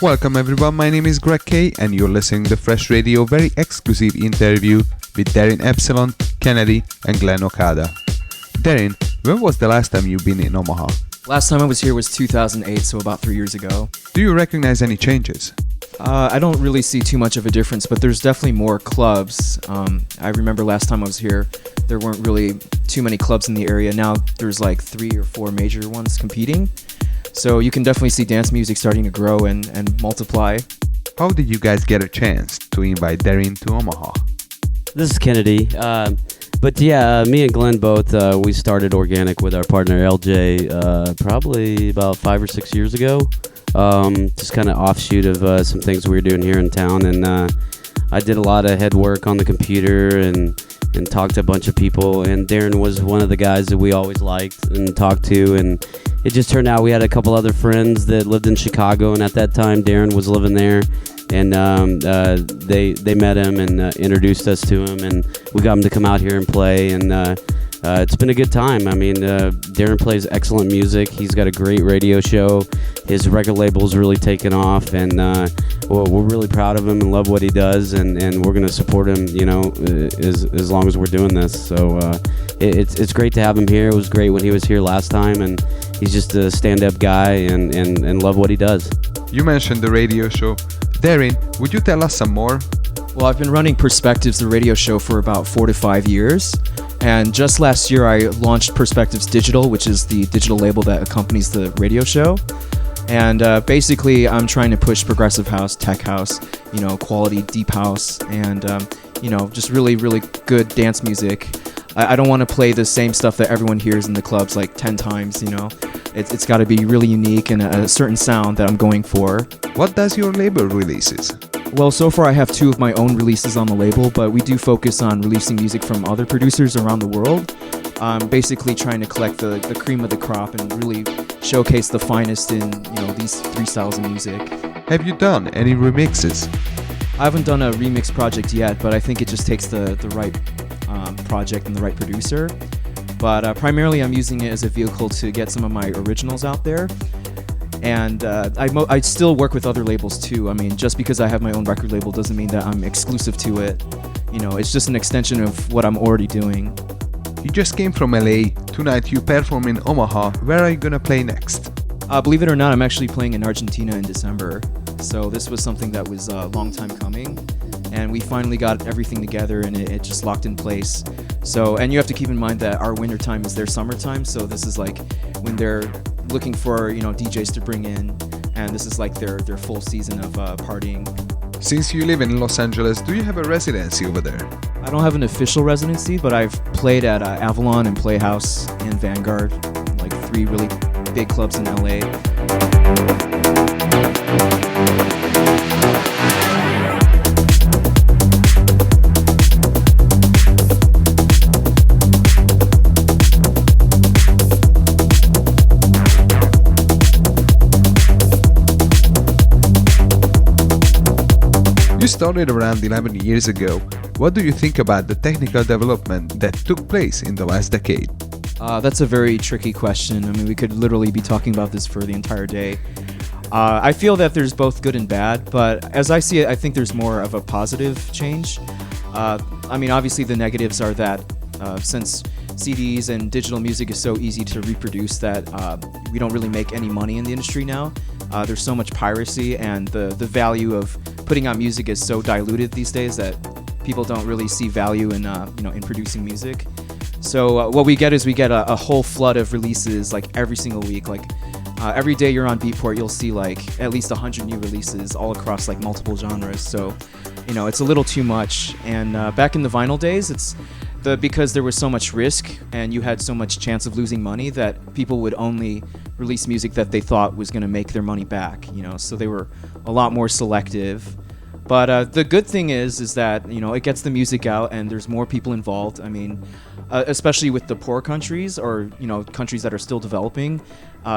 Welcome everyone, my name is Greg K and you're listening to Fresh Radio very exclusive interview with Darin Epsilon, Kennedy and Glenn Okada. Darin, when was the last time you've been in Omaha? Last time I was here was 2008, so about 3 years ago. Do you recognize any changes? I don't really see too much of a difference, but there's definitely more clubs. I remember last time I was here, there weren't really too many clubs in the area. Now there's like 3 or 4 major ones competing. So you can definitely see dance music starting to grow and multiply. How did you guys get a chance to invite Darin to Omaha? This is Kennedy. Me and Glenn both, we started Organic with our partner LJ probably about 5 or 6 years ago. Just kind of offshoot of some things we were doing here in town. And I did a lot of head work on the computer and talked to a bunch of people. And Darin was one of the guys that we always liked and talked to. And it just turned out we had a couple other friends that lived in Chicago. And at that time, Darin was living there. And they met him and introduced us to him, and we got him to come out here and play, and it's been a good time. I mean, Darin plays excellent music. He's got a great radio show. His record label's really taken off, and we're really proud of him and love what he does, and we're going to support him, as long as we're doing this. So it's great to have him here. It was great when he was here last time, and he's just a stand-up guy and love what he does. You mentioned the radio show. Darin, would you tell us some more? Well, I've been running Perspectives, the radio show, for about 4 to 5 years. And just last year, I launched Perspectives Digital, which is the digital label that accompanies the radio show. And basically, I'm trying to push progressive house, tech house, quality deep house, and, just really, really good dance music. I don't want to play the same stuff that everyone hears in the clubs like 10 times, It's got to be really unique and a certain sound that I'm going for. What does your label releases? Well, so far I have 2 of my own releases on the label, but we do focus on releasing music from other producers around the world. I'm basically trying to collect the cream of the crop and really showcase the finest in these 3 styles of music. Have you done any remixes? I haven't done a remix project yet, but I think it just takes the right project and the right producer. But primarily I'm using it as a vehicle to get some of my originals out there. And I still work with other labels too. I mean, just because I have my own record label doesn't mean that I'm exclusive to it. It's just an extension of what I'm already doing. You just came from LA. Tonight you perform in Omaha. Where are you gonna play next? Believe it or not, I'm actually playing in Argentina in December. So this was something that was a long time coming. And we finally got everything together and it just locked in place. So, and you have to keep in mind that our winter time is their summertime. So this is like when they're looking for, DJs to bring in. And this is like their full season of partying. Since you live in Los Angeles, do you have a residency over there? I don't have an official residency, but I've played at Avalon and Playhouse and Vanguard, like 3 really big clubs in LA. You started around 11 years ago. What do you think about the technical development that took place in the last decade? That's a very tricky question. I mean, we could literally be talking about this for the entire day. I feel that there's both good and bad, but as I see it, I think there's more of a positive change. Obviously the negatives are that since CDs and digital music is so easy to reproduce that we don't really make any money in the industry now. There's so much piracy, and the value of putting out music is so diluted these days that people don't really see value in in producing music. So what we get is a whole flood of releases like every single week. Like every day you're on Beatport, you'll see like at least 100 new releases all across like multiple genres. So it's a little too much. And back in the vinyl days, because there was so much risk and you had so much chance of losing money that people would only release music that they thought was going to make their money back, so they were a lot more selective. But the good thing is that, it gets the music out and there's more people involved. I mean, especially with the poor countries or, countries that are still developing,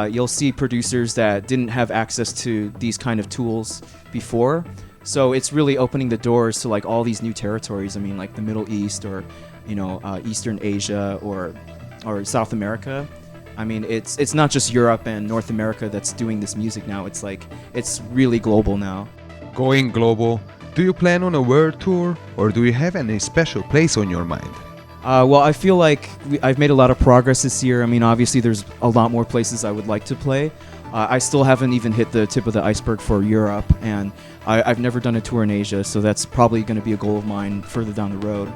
you'll see producers that didn't have access to these kind of tools before. So it's really opening the doors to like all these new territories. I mean, like the Middle East or, Eastern Asia or South America. I mean, it's not just Europe and North America that's doing this music now. It's like it's really global now. Going global, do you plan on a world tour or do you have any special place on your mind? Well, I feel like I've made a lot of progress this year. I mean, obviously, there's a lot more places I would like to play. I still haven't even hit the tip of the iceberg for Europe, and I've never done a tour in Asia, so that's probably going to be a goal of mine further down the road.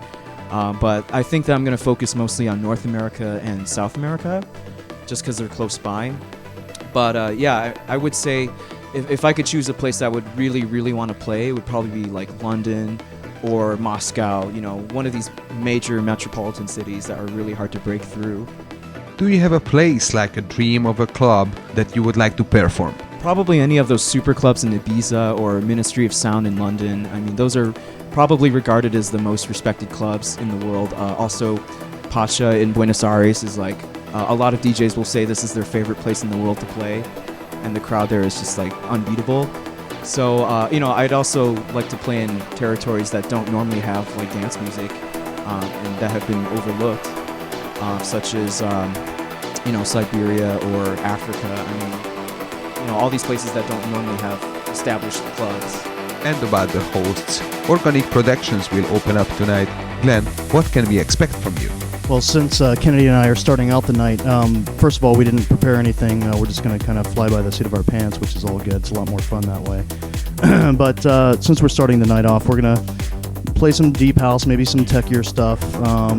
But I think that I'm going to focus mostly on North America and South America, just because they're close by. But yeah, I would say if I could choose a place that I would really, really want to play, it would probably be like London or Moscow, you know, one of these major metropolitan cities that are really hard to break through. Do you have a place like a dream of a club that you would like to perform? Probably any of those super clubs in Ibiza or Ministry of Sound in London. I mean, those are probably regarded as the most respected clubs in the world. Also, Pacha in Buenos Aires is like, a lot of DJs will say this is their favorite place in the world to play, and the crowd there is just like unbeatable. So, you know, I'd also like to play in territories that don't normally have like dance music and that have been overlooked, such as, you know, Siberia or Africa. I mean, you know, all these places that don't normally have established clubs. And about the hosts, Organic Productions will open up tonight. Glenn, what can we expect from you? Well, since Kennedy and I are starting out the night, first of all, we didn't prepare anything. We're just going to kind of fly by the seat of our pants, which is all good. It's a lot more fun that way. But since we're starting the night off, we're going to play some deep house, maybe some techier stuff.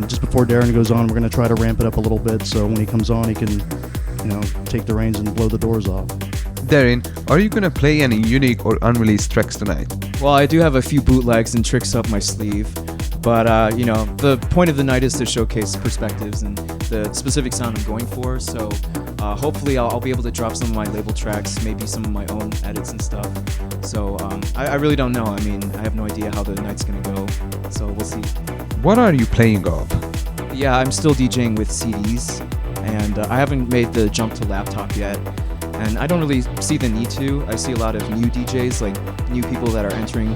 Just before Darin goes on, we're going to try to ramp it up a little bit so when he comes on, he can, you know, take the reins and blow the doors off. Darin, are you going to play any unique or unreleased tracks tonight? Well, I do have a few bootlegs and tricks up my sleeve. But, you know, the point of the night is to showcase perspectives and the specific sound I'm going for. So hopefully I'll be able to drop some of my label tracks, maybe some of my own edits and stuff. So I really don't know. I mean, I have no idea how the night's going to go. So we'll see. What are you playing of? Yeah, I'm still DJing with CDs. And I haven't made the jump to laptop yet. And I don't really see the need to. I see a lot of new DJs, like new people that are entering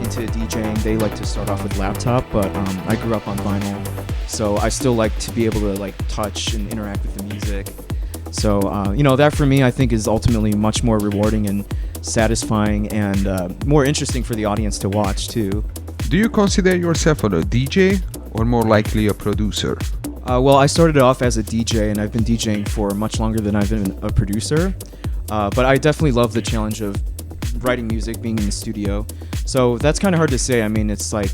into DJing. They like to start off with laptop, but I grew up on vinyl, so I still like to be able to like touch and interact with the music. So you know, that for me, I think is ultimately much more rewarding and satisfying and more interesting for the audience to watch too. Do you consider yourself a DJ or more likely a producer? Well, I started off as a DJ, and I've been DJing for much longer than I've been a producer. But I definitely love the challenge of writing music, being in the studio. So that's kind of hard to say. I mean, it's like,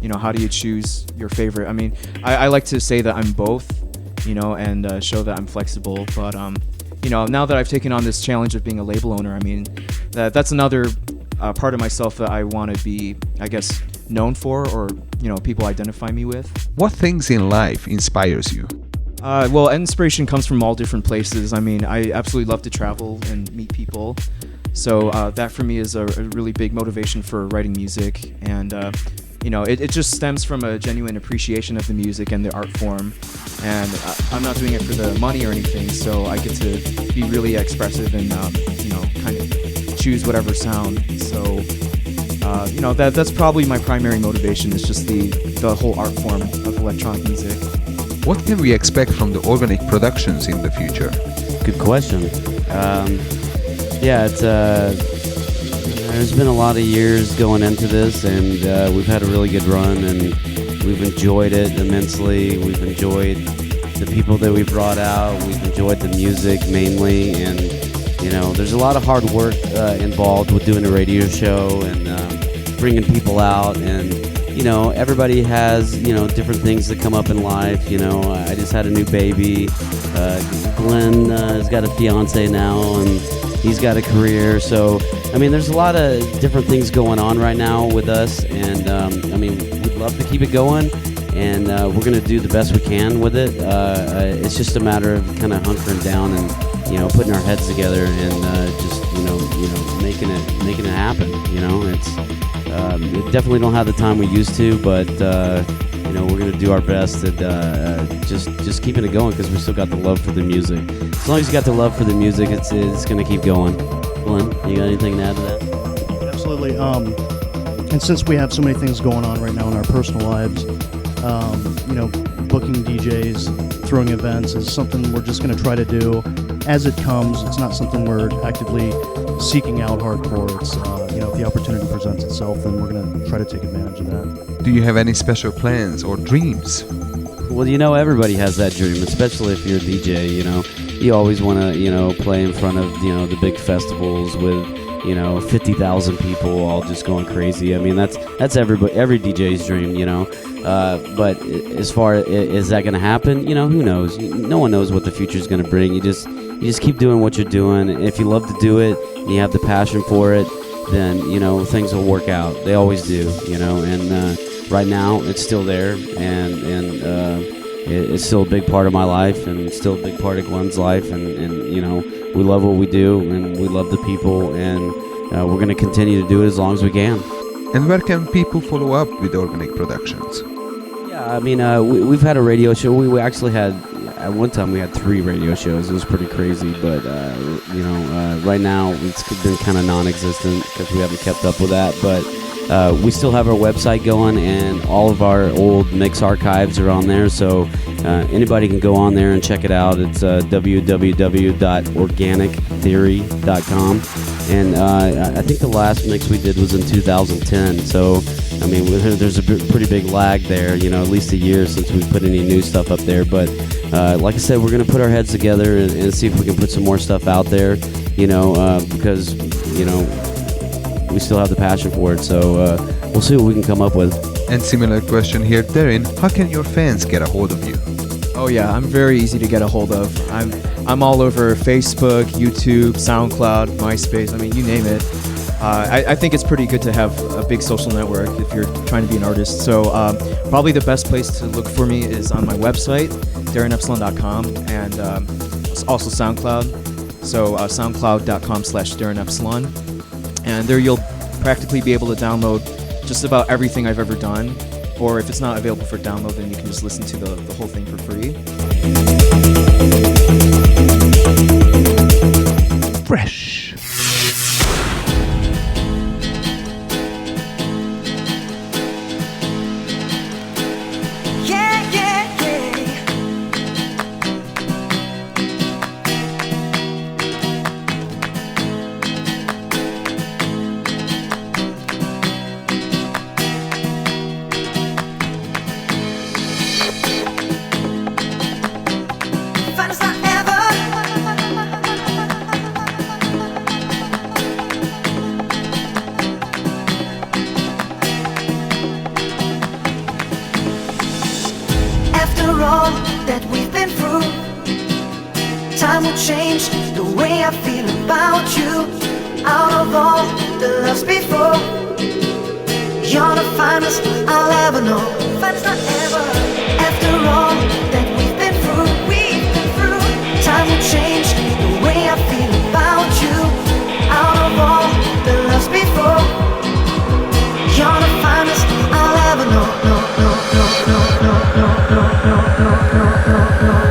you know, how do you choose your favorite? I mean, I like to say that I'm both, you know, and show that I'm flexible. But, you know, now that I've taken on this challenge of being a label owner, I mean, that's another part of myself that I want to be, I guess, known for, or, you know, people identify me with. What things in life inspires you? Well, inspiration comes from all different places. I mean, I absolutely love to travel and meet people. So that for me is a really big motivation for writing music. And, you know, it just stems from a genuine appreciation of the music and the art form. And I'm not doing it for the money or anything, so I get to be really expressive and, you know, kind of choose whatever sound. So, you know, that's probably my primary motivation, is just the whole art form of electronic music. What can we expect from the Organic Productions in the future? Good question. Yeah, it's there's been a lot of years going into this, and we've had a really good run, and we've enjoyed it immensely. We've enjoyed the people that we brought out. We've enjoyed the music mainly, and you know, there's a lot of hard work involved with doing a radio show and bringing people out, and you know, everybody has, you know, different things that come up in life. You know, I just had a new baby. Glenn has got a fiance now, and he's got a career. So, I mean, there's a lot of different things going on right now with us, and I mean, we'd love to keep it going, and we're going to do the best we can with it. It's just a matter of kind of hunkering down and, you know, putting our heads together and just, you know, making it happen. You know, it's we definitely don't have the time we used to, but you know, we're gonna do our best to just keeping it going, because we still got the love for the music. As long as you got the love for the music, it's gonna keep going. Glenn, you got anything to add to that? Absolutely. And since we have so many things going on right now in our personal lives, you know, booking DJs, throwing events is something we're just going to try to do as it comes. It's not something we're actively seeking out hardcore. It's, if the opportunity presents itself, then we're going to try to take advantage of that. Do you have any special plans or dreams? Well, everybody has that dream, especially if you're a DJ, You always want to, play in front of, the big festivals with, 50,000 people all just going crazy. I mean, that's every DJ's dream, But as far as is that going to happen, who knows? No one knows what the future's going to bring. You just keep doing what you're doing. If you love to do it and you have the passion for it, then, things will work out. They always do, and right now it's still there, and it's still a big part of my life, and it's still a big part of Glenn's life, and we love what we do, and we love the people, and we're going to continue to do it as long as we can. And where can people follow up with Organic Productions? Yeah, I mean, we've had a radio show. We actually had, at one time, we had 3 radio shows. It was pretty crazy, but, right now it's been kind of non-existent because we haven't kept up with that, but we still have our website going, and all of our old mix archives are on there, so anybody can go on there and check it out. It's www.organictheory.com, and I think the last mix we did was in 2010, so I mean, there's a pretty big lag there, at least a year since we put any new stuff up there, but like I said, we're going to put our heads together and see if we can put some more stuff out there, because, we still have the passion for it, so we'll see what we can come up with. And similar question here, Darin, how can your fans get a hold of you? Oh yeah, I'm very easy to get a hold of. I'm all over Facebook, YouTube, SoundCloud, MySpace. I mean, you name it. I think it's pretty good to have a big social network if you're trying to be an artist. So probably the best place to look for me is on my website, darinepsilon.com, and also SoundCloud. So soundcloud.com/darinepsilon. And there you'll practically be able to download just about everything I've ever done. Or if it's not available for download, then you can just listen to the whole thing for free. Fresh. That we've been through, time will change the way I feel about you. Out of all the loves before, you're the finest I'll ever know. Finest I'll ever. After all that we've been through, time will change the way I feel about you. Out of all the loves before, you're the finest I'll ever know. No, no, no, no, no, no, no, no, no, no, no.